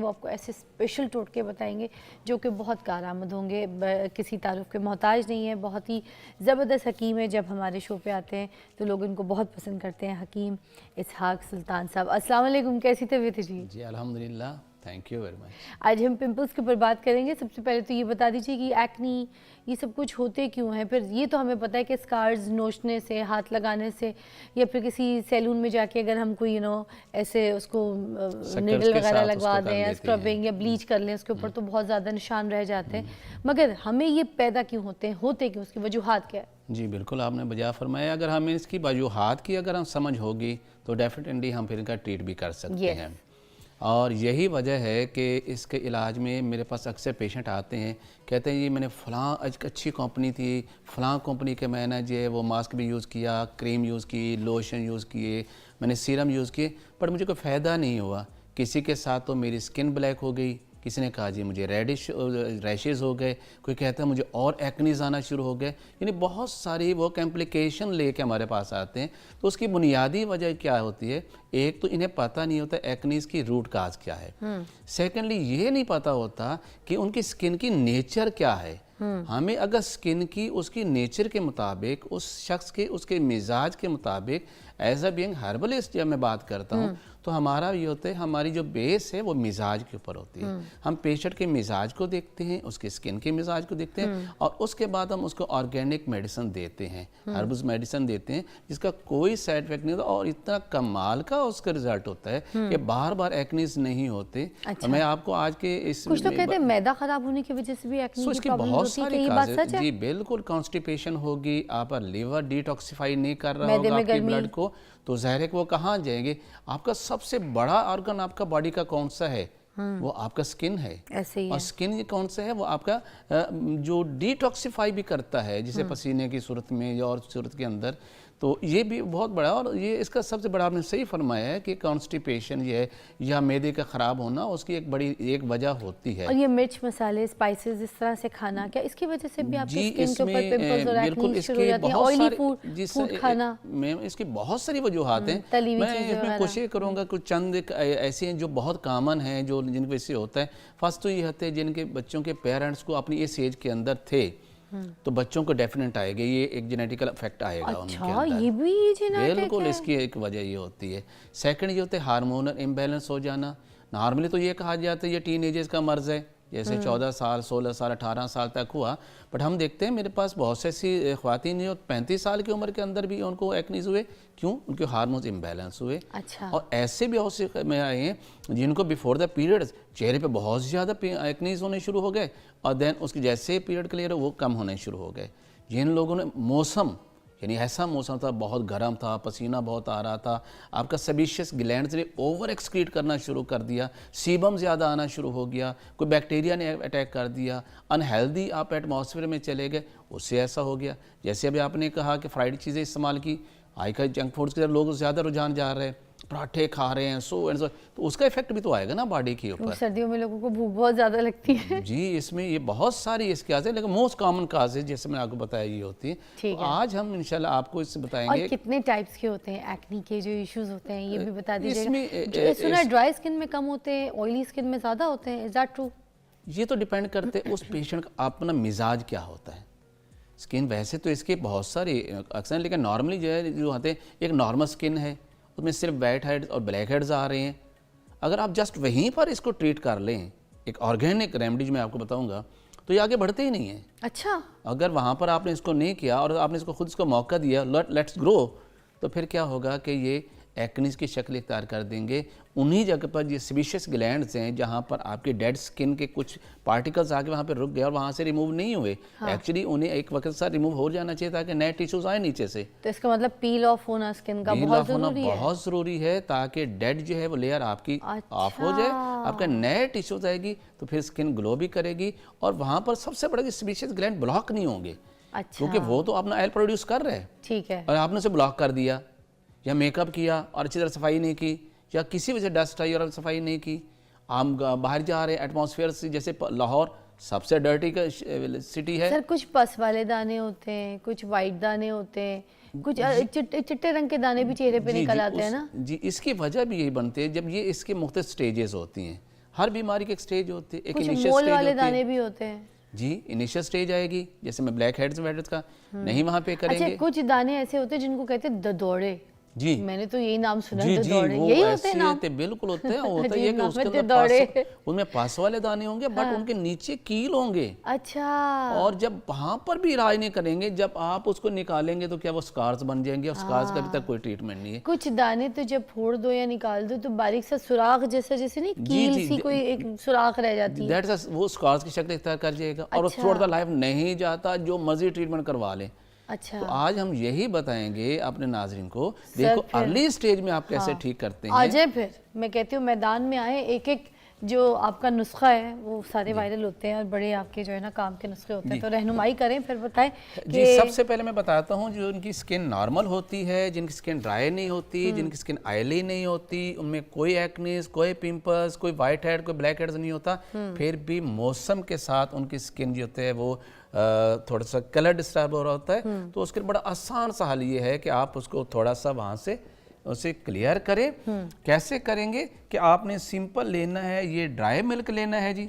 वो आपको ऐसे स्पेशल टोटके बताएंगे जो कि बहुत कारआमद होंगे, किसी तारुफ के मोहताज नहीं है। बहुत ही ज़बरदस्त हकीम है, जब हमारे शो पे आते हैं तो लोग इनको बहुत पसंद करते हैं। हकीम इसहाक सुल्तान साहब, अस्सलाम वालेकुम, कैसी तबीयत है जी? जी अल्हम्दुलिल्लाह, थैंक यू वेरी मच। आज हम पिंपल्स के ऊपर बात करेंगे। सबसे पहले तो ये बता दीजिए कि एक्नी ये सब कुछ होते क्यों हैं? फिर ये तो हमें पता है कि स्कार्स नोचने से, हाथ लगाने से, या फिर किसी सैलून में जाके अगर हम कोई ऐसे उसको नीडल वगैरह लगवा दें या स्क्रबिंग या ब्लीच कर लें उसके ऊपर, तो बहुत ज़्यादा निशान रह जाते हैं। मगर हमें ये पैदा क्यों होते हैं, होते क्यों, उसकी वजूहात क्या है? जी बिल्कुल, आपने बजा फरमाया। अगर हमें इसकी वजूहात की अगर हम समझ होगी तो डेफिनेटली हम फिर इनका ट्रीट भी कर सकते हैं। और यही वजह है कि इसके इलाज में मेरे पास अक्सर पेशेंट आते हैं, कहते हैं ये मैंने फ़लाँ अच्छी कंपनी थी, फ़लाँ कंपनी के मैंने जो है वो मास्क भी यूज़ किया, क्रीम यूज़ की, लोशन यूज़ किए, मैंने सीरम यूज़ किए, पर मुझे कोई फ़ायदा नहीं हुआ। किसी के साथ तो मेरी स्किन ब्लैक हो गई, किसी ने कहा जी मुझे रैशेज़ हो गए, कोई कहता है मुझे और एक्नीज़ आना शुरू हो गए। यानी बहुत सारी वो कॉम्प्लिकेशन लेके हमारे पास आते हैं। तो उसकी बुनियादी वजह क्या होती है? एक तो इन्हें पता नहीं होता एक्नीज़ की रूट काज क्या है। सेकेंडली ये नहीं पता होता कि उनकी स्किन की नेचर क्या है। हमें अगर स्किन की उसकी नेचर के मुताबिक, उस शख्स के उसके मिजाज के मुताबिक, एज अ बीइंग हर्बलिस्ट जब मैं बात करता हूँ तो हमारा ये होता है, हमारी जो बेस है वो मिजाज के ऊपर होती है। हम पेशेंट के मिजाज को देखते हैं, उसके स्किन के मिजाज को देखते हैं, और उसके बाद हम उसको ऑर्गेनिक मेडिसिन देते हैं, हर्बल मेडिसिन देते हैं, जिसका कोई साइड इफेक्ट नहीं होता और इतना कमाल का उसका रिजल्ट होता है कि बार बार एक्नीज नहीं होते। अच्छा। मैं आपको आज के इस कुछ तो कहते हैं मैदा खराब होने की वजह से भी एक्नी की प्रॉब्लम होती है, ये बात सच है? जी बिल्कुल, कॉन्स्टिपेशन होगी, आपका लिवर डिटॉक्सिफाई नहीं कर रहा होगा आपके ब्लड को, तो ज़हर है कि वो कहाँ जाएंगे। आपका सबसे बड़ा ऑर्गन आपका बॉडी का कौन सा है? वो आपका स्किन है। ऐसे ही और स्किन कौन सा है? वो आपका जो डिटॉक्सिफाई भी करता है, जिसे पसीने की सूरत में या और सूरत के अंदर। तो ये भी बहुत बड़ा, और ये इसका सबसे बड़ा आपने सही फरमाया है कि कॉन्स्टिपेशन ये या मैदे का ख़राब होना उसकी एक बड़ी एक वजह होती है। और ये मिर्च मसाले स्पाइसेस इस तरह से खाना, क्या इसकी वजह से भी आपकी स्किन के ऊपर पिंपल्स और एक्नी शुरू हो जाती है? ऑयली फूड खाना, मैम इसकी बहुत सारी वजूहात हैं। मैं इसमें कोशिश करूँगा कुछ चंद ऐसी हैं जो बहुत कामन हैं, जो जिनकी वजह से होता है। फर्स्ट तो ये होता है जिनके बच्चों के पेरेंट्स को अपनी इस एज के अंदर थे, तो बच्चों को डेफिनेट आएगा, ये एक जेनेटिकल इफेक्ट आएगा। अच्छा, उनके अंदर ये भी जेनेटिक बिल्कुल है? इसकी एक वजह ये होती है। सेकंड ये होता है हार्मोनल इम्बैलेंस हो जाना। नॉर्मली तो ये कहा जाता है ये टीनेजर्स का मर्ज़ है, जैसे 14 साल 16 साल 18 साल तक हुआ, बट हम देखते हैं मेरे पास बहुत से ऐसी ख्वातीन जो 35 साल की उम्र के अंदर भी उनको एक्नीज हुए। क्यों? उनके हार्मोन्स इम्बैलेंस हुए। अच्छा। और ऐसे भी बहुत से में आए हैं जिनको बिफोर द पीरियड चेहरे पे बहुत ज़्यादा एक्नीज होने शुरू हो गए, और देन उसकी जैसे पीरियड क्लियर हो वो कम होने शुरू हो गए। जिन लोगों ने मौसम, यानी ऐसा मौसम था, बहुत गर्म था, पसीना बहुत आ रहा था, आपका सेबेशियस ग्लैंड्स ने ओवर एक्सक्रीट करना शुरू कर दिया, सीबम ज़्यादा आना शुरू हो गया, कोई बैक्टीरिया ने अटैक कर दिया, अनहेल्दी आप एटमॉस्फेयर में चले गए, उससे ऐसा हो गया। जैसे अभी आपने कहा कि फ्राइड चीज़ें इस्तेमाल की, आजकल जंक फूड्स की तरफ लोग ज़्यादा रुझान जा रहे हैं, पराठे खा रहे हैं, सो एंड सो, तो उसका इफेक्ट भी तो आएगा ना बॉडी के ऊपर। सर्दियों में लोगों को भूख बहुत ज़्यादा लगती है। जी, इसमें ये बहुत सारी इसके काज है, लेकिन मोस्ट कॉमन काज है जैसे मैंने आपको बताया ये होती है। तो आज हम इंशाल्लाह आपको इससे बताएंगे। और कितने टाइप्स के होते हैं एक्नी के जो इश्यूज होते हैं, ये भी बता दीजिएगा। सुना ड्राई स्किन में कम होते हैं, ऑयली स्किन में ज़्यादा होते हैं, इज दैट ट्रू? ये तो डिपेंड करते उस पेशेंट का अपना मिजाज क्या होता है। स्किन वैसे तो इसके बहुत सारे अक्सर, लेकिन नॉर्मली जो है जो होते हैं, एक नॉर्मल स्किन है, उसमें सिर्फ वाइट हेड्स और ब्लैक हेड्स आ रहे हैं। अगर आप जस्ट वहीं पर इसको ट्रीट कर लें, एक ऑर्गेनिक रेमेडीज मैं आपको बताऊंगा, तो ये आगे बढ़ते ही नहीं है। अच्छा। अगर वहाँ पर आपने इसको नहीं किया और आपने इसको खुद इसको मौका दिया, लेट्स ग्रो, तो फिर क्या होगा कि ये एक्नीज की शक्ल इख्तियार कर देंगे। उन्हीं जगह पर ये सेबेशियस ग्लैंड्स हैं जहाँ पर आपके डेड स्किन के कुछ पार्टिकल्स आके वहाँ पर रुक गए और वहाँ से रिमूव नहीं हुए। एक्चुअली उन्हें एक वक्त साथ रिमूव हो जाना चाहिए ताकि नए टिश्यूज आए नीचे से। तो इसका मतलब पील ऑफ होना स्किन का बहुत ज़रूरी है। बहुत ज़रूरी है, ताकि डेड जो है वो लेयर आपकी ऑफ हो जाए, आपका नए टिश्यूज आएगी, तो फिर स्किन ग्लो भी करेगी और वहाँ पर सबसे बड़ा सेबेशियस ग्लैंड ब्लॉक नहीं होंगे। अच्छा। क्योंकि वो तो अपना ऑयल प्रोड्यूस कर रहे हैं, ठीक है, और आपने उसे ब्लॉक कर दिया, या मेकअप किया और अच्छी तरह सफाई नहीं की, या किसी वजह से डस्ट आई और सफाई नहीं की, हम बाहर जा रहे हैं एटमॉस्फेयर से, जैसे लाहौर सबसे डर्टी का सिटी है। सर कुछ पस वाले दाने होते हैं, कुछ वाइट दाने होते हैं, कुछ चिट्टे रंग के दाने भी चेहरे पे निकल आते हैं ना। जी, इसकी वजह भी यही बनती है जब ये इसके मुख्तलिफ स्टेजेस होती हैं। हर बीमारी की एक स्टेज होती है, एक कुछ इनिशियल मोल स्टेज वाले होती है दाने भी होते हैं। जी। इनिशियल स्टेज आएगी, जैसे मैं ब्लैक हेड्स वेड्स का नहीं वहाँ पे अच्छा, करेंगे कुछ दाने ऐसे होते हैं जिनको कहते हैं ददौड़े। जी मैंने तो यही नाम सुना, जी जी, ददौड़े, वो यही होते ऐसे हैं नाम? होते बिल्कुल होते हैं। होता अजीब ये कि नाम उसके है, अंदर ददौड़े। उनमें पास वाले दाने होंगे, बट उनके नीचे कील होंगे। अच्छा। और जब वहां पर भी इलाज नहीं करेंगे, जब आप उसको निकालेंगे तो क्या वो स्कार्स बन जाएंगे, और स्कार्स का अभी तक कोई ट्रीटमेंट नहीं है। कुछ दाने तो जब फोड़ दो या निकाल दो तो बारीक सा सुराख जैसा, जैसे नहीं कील सी कोई एक सुराख रह जाती है। दैट्स वो स्कार्स की शक्ल इख्तियार कर जाएगा, और वो थ्रू आउट द लाइफ नहीं जाता, जो मर्जी ट्रीटमेंट करवा लें। अच्छा। तो आज हम यही बताएंगे अपने नाजरीन को, देखो अर्ली स्टेज में आप कैसे ठीक करते हैं। आ जाए फिर, मैं कहती हूँ मैदान में आए, एक एक जो आपका नुस्खा है वो सारे वायरल होते हैं और बड़े आपके जो है ना काम के नुस्खे होते हैं, तो रहनुमाई करें, फिर बताएं जी। सबसे पहले मैं बताता हूँ, जो उनकी स्किन नॉर्मल होती है, जिनकी स्किन ड्राई नहीं होती, जिनकी स्किन ऑयली नहीं होती, उनमें कोई एक्नीज, कोई पिंपल्स, कोई वाइट हेड, कोई ब्लैक हेड्स नहीं होता, फिर भी मौसम के साथ उनकी स्किन जो होती है वो थोड़ा सा कलर डिस्टर्ब हो रहा होता है, तो उसके बड़ा आसान सा हल ये है कि आप उसको थोड़ा सा वहाँ से उसे क्लियर करें। कैसे करेंगे कि आपने सिंपल लेना है, ये ड्राई मिल्क लेना है जी,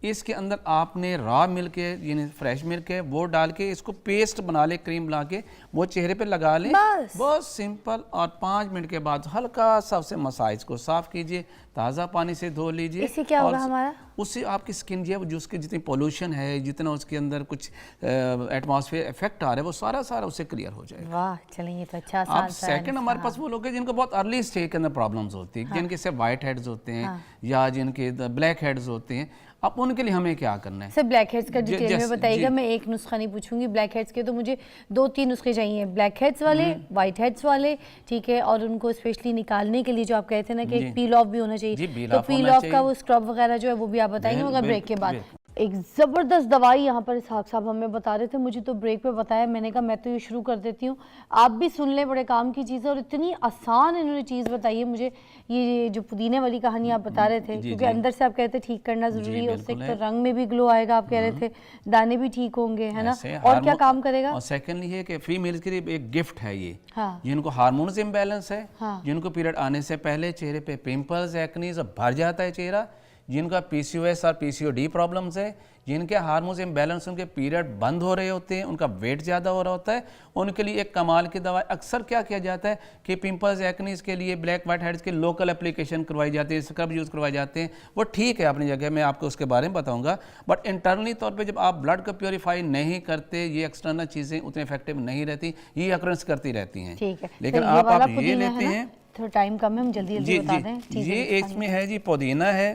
इसके अंदर आपने रॉ मिल्क है, यानी फ्रेश मिल्क है, वो डाल के इसको पेस्ट बना ले, क्रीम बना के वो चेहरे पे लगा लें, बहुत सिंपल। और 5 मिनट के बाद हल्का सा उसे मसाज को साफ कीजिए, ताज़ा पानी से धो लीजिए। इससे क्या होगा हमारा? उससे आपकी स्किन जो है जो उसके जितनी पोल्यूशन है, जितना उसके अंदर कुछ एटमॉस्फेयर इफेक्ट आ रहा है, वो सारा उससे क्लियर हो जाएगा। वाह, चलिए ये तो अच्छा। आप सेकंड, हमारे पास वो लोग हैं जिनको बहुत अर्ली स्टेज के अंदर प्रॉब्लम्स होती है, जिनके से वाइट हेड्स होते हैं या जिनके ब्लैक हेड्स होते हैं, अब उनके लिए हमें क्या करना है? सर ब्लैक हेड्स का डिटेल में बताइएगा। मैं एक नुस्खा नहीं पूछूंगी ब्लैक हेड्स के, तो मुझे 2-3 नुस्खे चाहिए, ब्लैक हेड्स वाले, वाइट हेड्स वाले, ठीक है, और उनको स्पेशली निकालने के लिए जो आप कहते हैं ना कि पील ऑफ भी होना चाहिए, तो पील ऑफ का वो स्क्रब वगैरह जो है वो भी आप बताएंगे मगर ब्रेक के बाद। एक ज़बरदस्त दवाई यहाँ पर इसहाक साहब हमें बता रहे थे, मुझे तो ब्रेक पे बताया, मैंने कहा मैं तो ये शुरू कर देती हूँ, आप भी सुन लें, बड़े काम की चीज़ है और इतनी आसान इन्होंने चीज़ बताई है मुझे। ये जो पुदीने वाली कहानी आप बता रहे थे, क्योंकि अंदर से आप कहते ठीक करना ज़रूरी है, उससे तो रंग में भी ग्लो आएगा, आप कह रहे थे दाने भी ठीक होंगे, है ना, और क्या काम करेगा? और सेकेंडली है कि फीमेल्स के लिए एक गिफ्ट है ये, जिनको हार्मोन्स इम्बैलेंस है, जिनको पीरियड आने से पहले चेहरे पे पिंपल्स, एक्नीज भर जाता है चेहरा, जिनका पीसीओएस और पीसीओडी प्रॉब्लम्स है, जिनके हार्मोन्स इम्बैलेंस, उनके पीरियड बंद हो रहे होते हैं, उनका वेट ज़्यादा हो रहा होता है, उनके लिए एक कमाल की दवा। अक्सर क्या किया जाता है कि पिंपल्स, एक्नीज के लिए, ब्लैक वाइट हेड्स के लोकल एप्लीकेशन करवाई जाती है, स्क्रब यूज़ करवाए जाते हैं, वो ठीक है अपनी जगह, मैं आपको उसके बारे में बताऊंगा, बट इंटरनली तौर पर जब आप ब्लड को प्योरीफाई नहीं करते, ये एक्सटर्नल चीज़ें उतनी इफेक्टिव नहीं रहती, ये अक्ररेंस करती रहती हैं। लेकिन आप ये लेते हैं, थोड़ा टाइम कम है, हम जल्दी बता दें। ये इसमें है जी पुदीना है,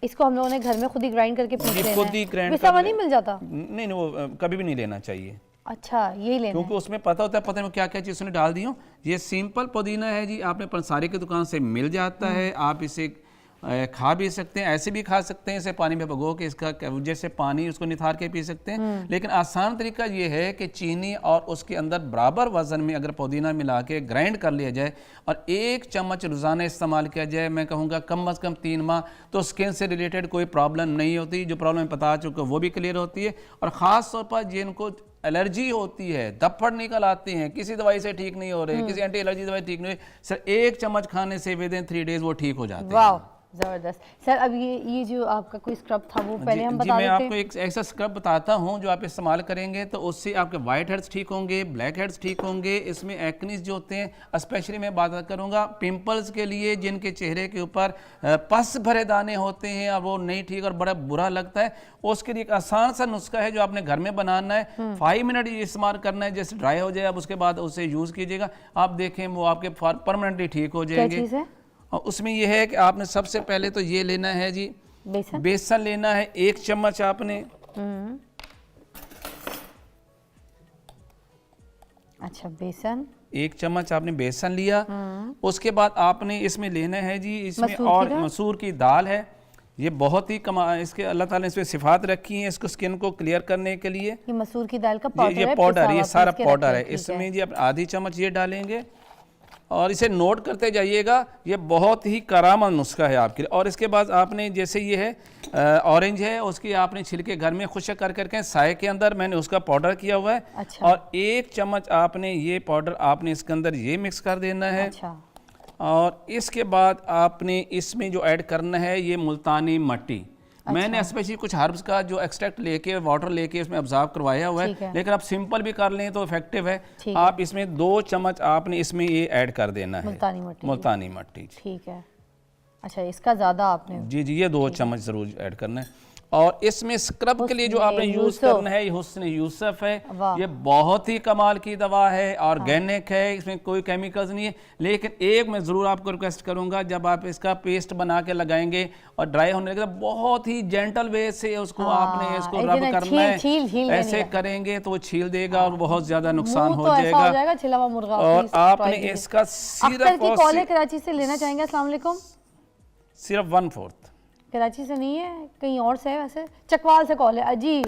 इसको हम लोगों ने घर में खुद ही ग्राइंड करके पीस लेना है, खुद ही ग्राइंड वैसा नहीं मिल जाता? नहीं, वो कभी भी नहीं लेना चाहिए। अच्छा, यही लेना क्योंकि उसमें पता होता है, पता नहीं क्या क्या चीज़ उसने डाल दी हो। ये सिंपल पुदीना है जी, आपने पंसारी की दुकान से मिल जाता है, आप इसे खा भी सकते हैं, ऐसे भी खा सकते हैं, इसे पानी में भिगो के इसका जैसे पानी उसको निथार के पी सकते हैं। लेकिन आसान तरीका ये है कि चीनी और उसके अंदर बराबर वजन में अगर पुदीना मिला के ग्राइंड कर लिया जाए और 1 चम्मच रोज़ाना इस्तेमाल किया जाए, मैं कहूँगा कम से कम 3 माह, तो स्किन से रिलेटेड कोई प्रॉब्लम नहीं होती। जो प्रॉब्लम बता चुका वो भी क्लियर होती है। और ख़ास तौर पर जिनको एलर्जी होती है, धप्पड़ निकल आती हैं, किसी दवाई से ठीक नहीं हो रहे, किसी एंटी एलर्जी दवाई ठीक नहीं हो रही, सर 1 चम्मच खाने से विदिन 3 डेज वो ठीक हो जाते हैं। जबरदस्त। सर अब ये जो आपका कोई स्क्रब था वो पहले हम बता देते हैं। मैं आपको एक ऐसा स्क्रब बताता हूँ जो आप इस्तेमाल करेंगे तो उससे आपके वाइट हेड्स ठीक होंगे, ब्लैक हेड्स ठीक होंगे। इसमें एक्नीज जो होते हैं, स्पेशली मैं बात करूँगा पिंपल्स के लिए, जिनके चेहरे के ऊपर पस भरे दाने होते हैं और वो नहीं ठीक और बड़ा बुरा लगता है, उसके लिए एक आसान सा नुस्खा है जो आपने घर में बनाना है। 5 मिनट ये इस्तेमाल करना है, जैसे ड्राई हो जाए अब उसके बाद उसे यूज़ कीजिएगा, आप देखें वो आपके परमानेंटली ठीक हो जाएंगे। और उसमें यह है कि आपने सबसे पहले तो ये लेना है जी, बेसन लेना है 1 चम्मच आपने। अच्छा, बेसन 1 चम्मच आपने बेसन लिया। उसके बाद आपने इसमें लेना है जी, इसमें और मसूर की दाल है। ये बहुत ही इसके अल्लाह ताला ने इसमें सिफात रखी है इसको स्किन को क्लियर करने के लिए। ये मसूर की दाल का पाउडर है, ये पाउडर, ये सारा पाउडर है। इसमें जी आप आधी चम्मच ये डालेंगे और इसे नोट करते जाइएगा, ये बहुत ही करामत नुस्खा है आपके लिए। और इसके बाद आपने जैसे ये है ऑरेंज है, उसकी आपने छिलके घर में खुश्क कर करके साए के अंदर मैंने उसका पाउडर किया हुआ है। अच्छा। और 1 चम्मच आपने ये पाउडर आपने इसके अंदर ये मिक्स कर देना है। अच्छा। और इसके बाद आपने इसमें जो ऐड करना है ये मुल्तानी मट्टी। मैंने स्पेशली कुछ हर्ब्स का जो एक्सट्रैक्ट लेके वाटर लेके इसमें ऑब्जर्व करवाया हुआ है, लेकिन आप सिंपल भी कर लें तो इफेक्टिव है। आप इसमें 2 चम्मच आपने इसमें ये ऐड कर देना है, मुल्तानी मट्टी। ठीक है, अच्छा इसका ज़्यादा आपने? जी जी, ये 2 चम्मच ज़रूर ऐड करना है। और इसमें स्क्रब के लिए जो आपने यूज़ करना है ये हुस्न यूसुफ है। ये बहुत ही कमाल की दवा है, ऑर्गेनिक है, इसमें कोई केमिकल्स नहीं है। लेकिन एक मैं ज़रूर आपको रिक्वेस्ट करूंगा, जब आप इसका पेस्ट बना के लगाएंगे और ड्राई होने लगे तो बहुत ही जेंटल वे से उसको आपने इसको रब करना है। ऐसे करेंगे तो वो छील देगा और बहुत ज़्यादा नुकसान हो जाएगा। और आपने इसका सिर्फ कराची से लेना चाहेंगे? अस्सलाम वालेकुम। सिर्फ 1/4 कराची से नहीं है, कहीं और से है, वैसे चकवाल से कॉल है जी।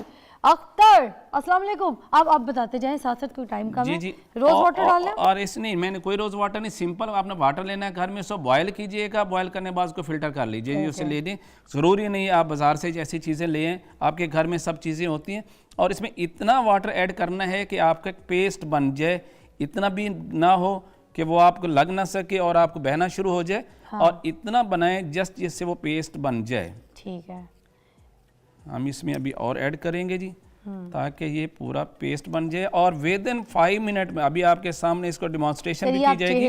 अख्तर अस्सलाम वालेकुम। आप बताते जाएं, साथ साथ कोई टाइम कम है। जी रोज वाटर डालना? और इस नहीं, मैंने कोई रोज वाटर नहीं, सिंपल आपने वाटर लेना है घर में, उसको बॉयल कीजिएगा, बॉयल करने के बाद उसको फिल्टर कर लीजिए, उसे ले लें। ज़रूरी नहीं आप बाज़ार से ऐसी चीज़ें लें, आपके घर में सब चीज़ें होती हैं। और इसमें इतना वाटर ऐड करना है कि आपका पेस्ट बन जाए, इतना भी ना हो कि वो आपको लग ना सके और आपको बहना शुरू हो जाए। और इतना बनाएं जस्ट जिससे वो पेस्ट बन जाए। ठीक है, हम इसमें अभी और ऐड करेंगे जी, ताकि ये पूरा पेस्ट बन जाए। और विद इन 5 मिनट में अभी आपके सामने इसको डिमॉन्स्ट्रेशन भी की जाएगी।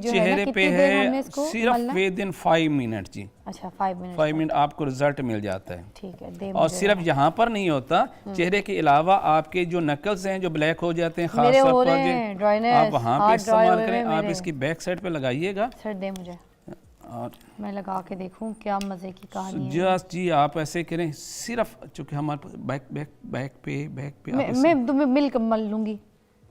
चेहरे पे है सिर्फ विद इन 5 मिनट जी। अच्छा 5 मिनट आपको रिजल्ट मिल जाता है। ठीक है। और सिर्फ यहाँ पर नहीं होता, चेहरे के अलावा आपके जो नकल्स हैं जो ब्लैक हो जाते हैं, खास तौर पर आप वहाँ पे इस्तेमाल करें। आप इसकी बैक साइड पे लगाइएगा। सर दे मुझे और मैं लगा के देखूं क्या मजे की कहानी है। जस्ट जी आप ऐसे करें, सिर्फ चूंकि हमारे बैक पे मैं तो मिल्क मल लूंगी।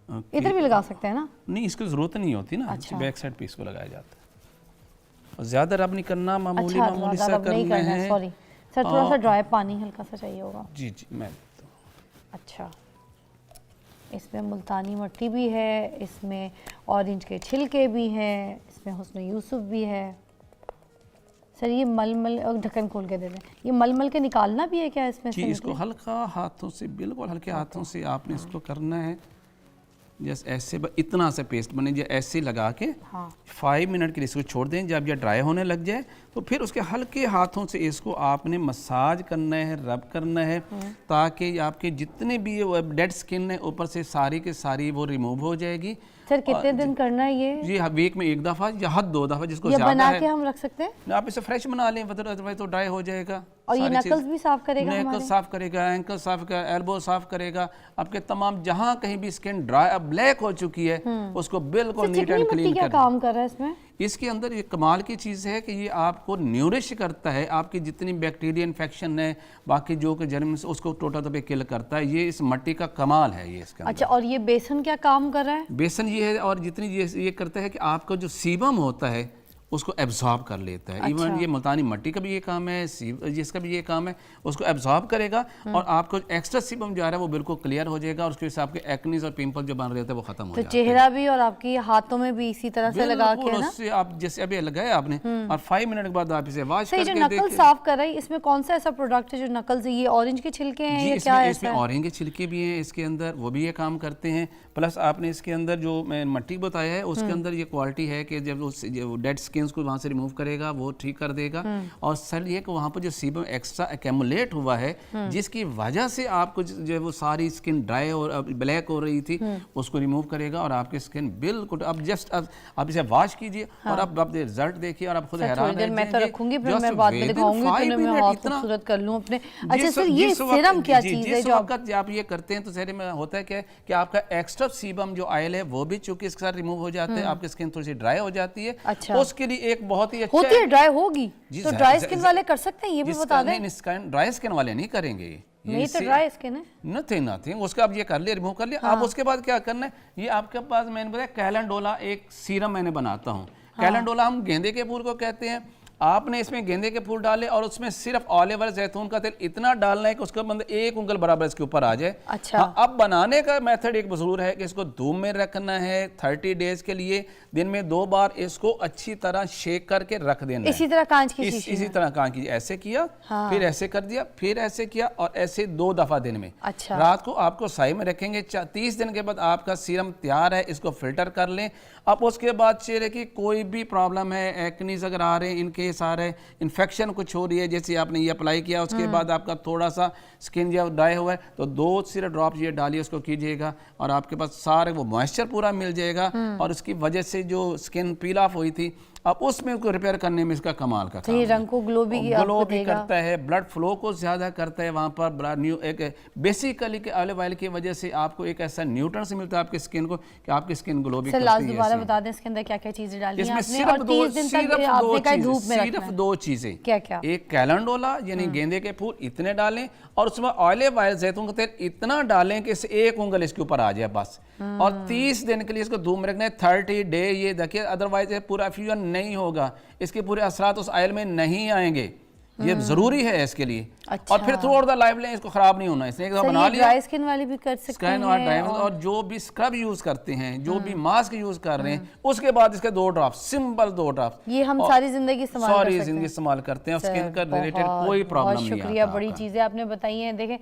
इधर भी लगा सकते हैं ना? नहीं, इसकी जरूरत नहीं होती ना। अच्छा। बैक साइड पे इसको लगाया जाता है। और ज्यादा रब नहीं करना, मामूली सा करना है। सॉरी सर, थोड़ा सा ड्राई पानी हल्का सा चाहिए होगा। जी मैं अच्छा, इसमें मुल्तानी मट्टी भी है, इसमें ऑरेंज के छिलके भी हैं, इसमें हुस्न यूसुफ भी है। सर ये मलमल, ढक्कन खोल के दे दें। ये मलमल के निकालना भी है क्या इसमें जी? इसको हल्का हाथों से, बिल्कुल हल्के हाथों से आपने इसको करना है। जैसे ऐसे इतना सा पेस्ट बने, जो ऐसे लगा के 5 मिनट के लिए इसको छोड़ दें। जब यह ड्राई होने लग जाए तो फिर उसके हल्के हाथों से इसको आपने मसाज करना है, रब करना है, ताकि आपके जितने भी डेड स्किन है ऊपर से सारी के सारी वो रिमूव हो जाएगी। सर कितने दिन करना है ये? जी वीक में 1 दफ़ा या हद 2 दफ़ा, जिसको ये ज़्यादा बना है के हम रख सकते हैं। आप इसे फ्रेश बना लें, अदरवाइज तो ड्राई हो जाएगा। और ये नकल्स भी साफ करेगा, नकल साफ करेगा, एंकल साफ करेगा, एल्बो साफ करेगा, आपके तमाम जहां कहीं भी स्किन ड्राई ब्लैक हो चुकी है उसको बिल्कुल नीट एंड क्लीन क्या काम कर रहा है इसमें? इसके अंदर ये कमाल की चीज़ है कि ये आपको न्यूरिश करता है, आपकी जितनी बैक्टीरिया इन्फेक्शन है, बाकी जो के जर्म्स, उसको टोटल तौर पे किल करता है। ये इस मट्टी का कमाल है ये इसका। अच्छा, और ये बेसन क्या काम कर रहा है? बेसन ये है, और जितनी ये करता है कि आपका जो सीबम होता है उसको एब्जॉर्ब कर लेता है। अच्छा। इवन ये मुल्तानी मट्टी का भी ये काम है, जिसका भी ये काम है, उसको एब्जॉर्ब करेगा और आपको एक्स्ट्रा सीबम जो आ रहा है वो बिल्कुल क्लियर हो जाएगा और उसके हिसाब के एक्नीज और पिंपल जो बन रहे थे वो खत्म हो जाएगा। तो चेहरा भी और आपकी हाथों में भी इसी तरह से लगा के ना? उससे आप जैसे अभी लगाया आपने और 5 मिनट के बाद आप इसे वॉश करके देखिए। नकल साफ कर रही है, इसमें कौन सा ऐसा प्रोडक्ट है जो नकल से? ये ऑरेंज के छिलके हैं या क्या है? इसमें ऑरेंज के छिलके भी हैं इसके अंदर, वो भी ये काम करते हैं। प्लस आपने इसके अंदर जो मैं मट्टी बताया है उसके अंदर ये क्वालिटी है कि जब वो डेड स्किन को वहाँ से रिमूव करेगा वो ठीक कर देगा। और सर ये कि वहाँ पर जो सीबम एक्स्ट्रा एक्यूमुलेट हुआ है जिसकी वजह से आपको जो वो सारी स्किन ड्राई और ब्लैक हो रही थी उसको रिमूव करेगा और आपकी स्किन बिल्कुल अब जस्ट आप इसे वॉश कीजिए और अब आप रिजल्ट देखिए और आप खुद हैरान रह मैं तो रखूंगी, फिर मैं बाद में दिखाऊंगी तो मैं और खूबसूरत कर लूं अपने। अच्छा सर, ये सीरम क्या चीज है जो आप ये करते हैं तो चेहरे में होता है कि आपका एक्स्ट्रा सीबम जो ऑयल है वो भी चूंकि इसके साथ रिमूव हो जाते हैं, आपकी स्किन थोड़ी सी ड्राई हो जाती है। अच्छा। उसके लिए एक बहुत ही अच्छा होती है, ड्राई होगी तो ड्राई स्किन वाले कर सकते हैं, ये भी बता दें। ड्राई स्किन वाले नहीं करेंगे, नहीं तो ड्राई स्किन है, नथिंग उसका आप ये कर लिया, रिमूव कर लिया। अब उसके बाद क्या करना है, ये आपके पास मैंने बताया कैलेंडोला एक सीरम मैंने बनाता हूँ। कैलेंडोला हम गेंदे के फूल को कहते हैं। आपने इसमें गेंदे के फूल डाले और उसमें सिर्फ ऑलिव ऑयल जैतून का तेल इतना डालना है कि उसका मतलब 1 उंगल बराबर इसके ऊपर आ जाए। अच्छा। हाँ, अब बनाने का मेथड एक जरूर है कि इसको धूप में रखना है 30 डेज के लिए, दिन में 2 बार इसको अच्छी तरह शेक करके रख देना है। इसी तरह कांच की शीशी इसी तरह कांच की, ऐसे किया, हाँ। फिर ऐसे कर दिया, फिर ऐसे किया, और ऐसे 2 दफा दिन में। अच्छा। रात को आपको साई में रखेंगे, 30 दिन के बाद आपका सीरम तैयार है, इसको फिल्टर कर लें। अब उसके बाद चेहरे की कोई भी प्रॉब्लम है, एक्नीज अगर आ रहे हैं, इनकेस आ रहे हैं, इन्फेक्शन कुछ हो रही है, जैसे आपने ये अप्लाई किया उसके बाद आपका थोड़ा सा स्किन जब ड्राई हुआ है तो 2 सिर्फ ड्रॉप ये डालिए, उसको कीजिएगा और आपके पास सारे वो मॉइस्चर पूरा मिल जाएगा। और उसकी वजह से जो स्किन पील ऑफ हुई थी, अब उसमें उसको रिपेयर करने में इसका कमाल का काम ये है। रंग को ग्लो भी करता है, ब्लड फ्लो को ज्यादा करता है वहाँ पर। न्यू एक बेसिकली के ऑलिव ऑयल की वजह से आपको एक ऐसा न्यूट्रन से मिलता है आपकी स्किन को कि आपकी स्किन ग्लो भी करती है। लास्ट दोबारा बता दें इसके अंदर क्या क्या चीजें डालनी है इसमें आपने, सिर्फ और 30 दिन तक आपने कहा धूप में रखना है। 2 चीजें, क्या क्या? एक कैलेंडोला यानी गेंदे के फूल इतने डालें, और उसमें ऑलिव ऑयल जैतून का तेल इतना डालें कि इसे 1 उंगल इसके ऊपर आ जाए बस। और 30 दिन के लिए इसको धूप में रखना है, 30 डे। ये देखिए, अदरवाइज पूरा फ्यूजन नहीं होगा, इसके पूरे असरात उस ऑयल में नहीं आएंगे। ये जरूरी है इसके लिए। अच्छा। और फिर थ्रू आउट द लाइफ लें, इसको खराब नहीं होना। इसने एक दफा बना लिया, ड्राई स्किन वाले भी कर सकते हैं, और जो भी स्क्रब यूज करते हैं, जो भी मास्क यूज कर रहे हैं, उसके बाद इसके 2 ड्रॉप, सिंपल 2 ड्रॉप, ये हम सारी जिंदगी इस्तेमाल करते हैं। स्किन का रिलेटेड कोई प्रॉब्लम नहीं। शुक्रिया, बड़ी चीजें आपने बताई हैं। देखें